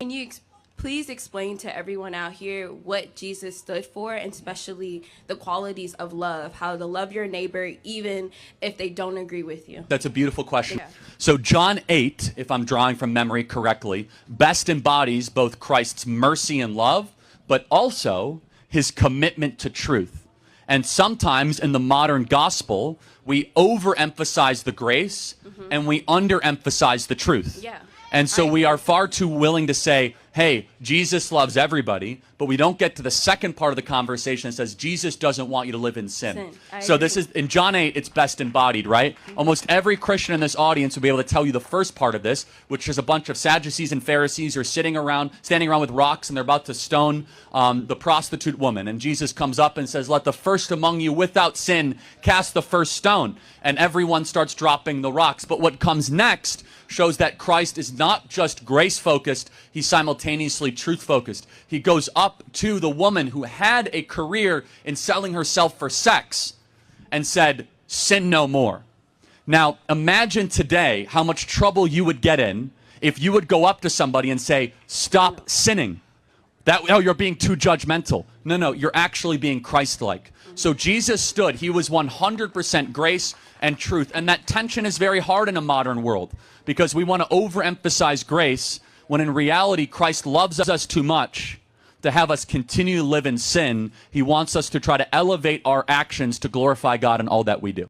Can you please explain to everyone out here what Jesus stood for, and especially the qualities of love, how to love your neighbor even if they don't agree with you? That's a beautiful question. Yeah. So John 8, if I'm drawing from memory correctly, best embodies both Christ's mercy and love, but also his commitment to truth. And sometimes in the modern gospel, we overemphasize the grace and we underemphasize the truth. Yeah. And so we are far too willing to say, hey, Jesus loves everybody, but we don't get to the second part of the conversation that says Jesus doesn't want you to live in sin. So this is, in John 8, it's best embodied, right? Almost every Christian in this audience will be able to tell you the first part of this, which is a bunch of Sadducees and Pharisees are standing around with rocks, and they're about to stone the prostitute woman. And Jesus comes up and says, let the first among you without sin cast the first stone. And everyone starts dropping the rocks. But what comes next shows that Christ is not just grace-focused, he's simultaneously truth-focused. He goes up to the woman who had a career in selling herself for sex and said, sin no more. Now, imagine today how much trouble you would get in if you would go up to somebody and say, stop sinning. Oh, you're being too judgmental. No, you're actually being Christ-like. So Jesus stood. He was 100% grace and truth. And that tension is very hard in a modern world because we want to overemphasize grace when in reality Christ loves us too much to have us continue to live in sin. He wants us to try to elevate our actions to glorify God in all that we do.